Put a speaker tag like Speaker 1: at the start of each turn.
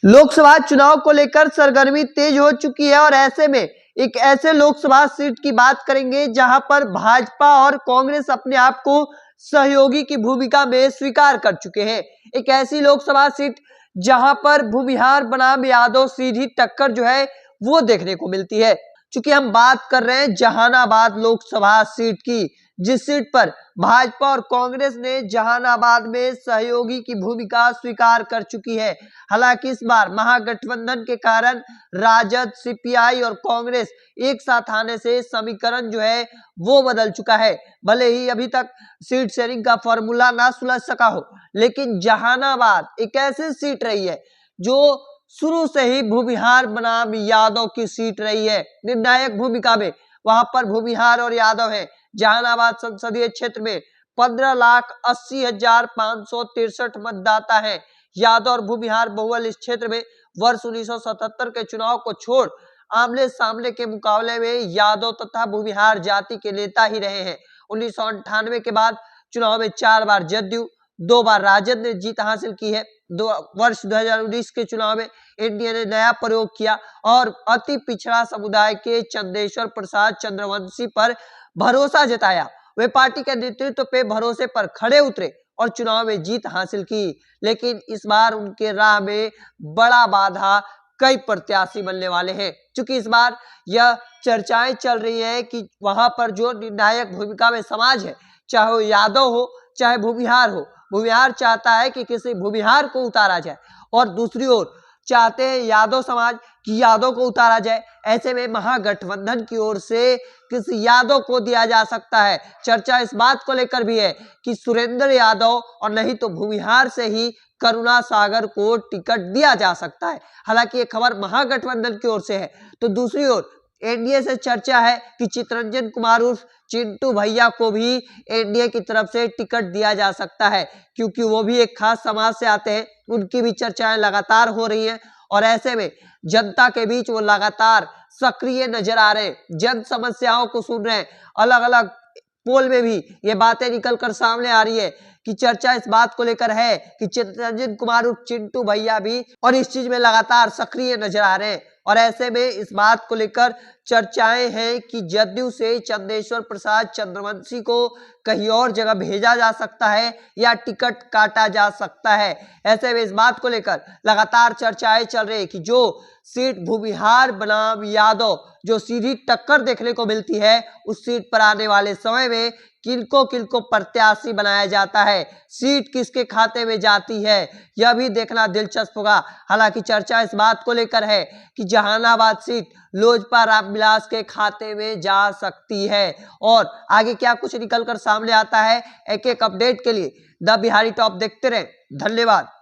Speaker 1: लोकसभा चुनाव को लेकर सरगर्मी तेज हो चुकी है और ऐसे में एक ऐसे लोकसभा सीट की बात करेंगे जहां पर भाजपा और कांग्रेस अपने आप को सहयोगी की भूमिका में स्वीकार कर चुके हैं। एक ऐसी लोकसभा सीट जहां पर भूमिहार बनाम यादव सीधी टक्कर जो है वो देखने को मिलती है। चूंकि हम बात कर रहे हैं जहानाबाद लोकसभा सीट की, जिस सीट पर भाजपा और कांग्रेस ने जहानाबाद में सहयोगी की भूमिका स्वीकार कर चुकी है। हालांकि इस बार महागठबंधन के कारण राजद, सीपीआई और कांग्रेस एक साथ आने से समीकरण जो है वो बदल चुका है। भले ही अभी तक सीट शेयरिंग का फॉर्मूला ना सुलझ सका हो, लेकिन जहानाबाद एक ऐसी सीट रही है जो शुरू से ही भूमिहार बनाम यादव की सीट रही है। निर्णायक भूमिका में वहां पर भूमिहार और यादव है। जहानाबाद संसदीय क्षेत्र में 15,80,563 मतदाता हैं। यादव और भूमिहार बहुल इस क्षेत्र में वर्ष 1977 के चुनाव को छोड़ आमने सामने के मुकाबले में यादव तथा भूमिहार जाति के नेता ही रहे हैं। 1998 के बाद चुनाव में 4 बार जदयू, 2 बार राजद ने जीत हासिल की है। वर्ष 2019 के चुनाव में एनडीए ने नया प्रयोग किया और अति पिछड़ा समुदाय के चंदेश्वर प्रसाद चंद्रवंशी पर भरोसा जताया। वे पार्टी के नेतृत्व पे भरोसे पर खड़े उतरे और चुनाव में जीत हासिल की। लेकिन इस बार उनके राह में बड़ा बाधा कई प्रत्याशी बनने वाले हैं। क्योंकि इस बार यह चर्चाएं चल रही है कि वहां पर जो निर्णायक भूमिका में समाज है, चाहे वो यादव हो चाहे भूमिहार हो, भूमिहार चाहता है कि किसी भूमिहार को उतारा जाए और दूसरी ओर चाहते हैं यादव समाज कि यादव को उतारा जाए। ऐसे में महागठबंधन की ओर से किसी यादव को दिया जा सकता है। चर्चा इस बात को लेकर भी है कि सुरेंद्र यादव और नहीं तो भूमिहार से ही करुणा सागर को टिकट दिया जा सकता है। हालांकि ये खबर महागठबंधन की ओर से है, तो दूसरी ओर एनडीए से चर्चा है कि चितरंजन कुमार उर्फ चिंटू भैया को भी एनडीए की तरफ से टिकट दिया जा सकता है, क्योंकि वो भी एक खास समाज से आते हैं। उनकी भी चर्चाएं लगातार हो रही हैं और ऐसे में जनता के बीच वो लगातार सक्रिय नजर आ रहे हैं, जन समस्याओं को सुन रहे हैं। अलग अलग पोल में भी ये बातें निकलकर सामने आ रही है कि चर्चा इस बात को लेकर है कि चितरंजन कुमार उर्फ चिंटू भैया भी और इस चीज में लगातार सक्रिय नजर आ रहे हैं। और ऐसे में इस बात को लेकर चर्चाएं हैं कि जदयू से चंदेश्वर प्रसाद चंद्रवंशी को कहीं और जगह भेजा जा सकता है या टिकट काटा जा सकता है। ऐसे में इस बात को लेकर लगातार चर्चाएं चल रही है कि जो सीट भूमिहार बनाम यादव जो सीधी टक्कर देखने को मिलती है, उस सीट पर आने वाले समय में किनको प्रत्याशी बनाया जाता है, सीट किसके खाते में जाती है, यह भी देखना दिलचस्प होगा। हालांकि चर्चा इस बात को लेकर है कि जहानाबाद सीट लोजपा रामविलास के खाते में जा सकती है और आगे क्या कुछ निकलकर सामने आता है, एक एक अपडेट के लिए द बिहारी टॉप देखते रहें। धन्यवाद।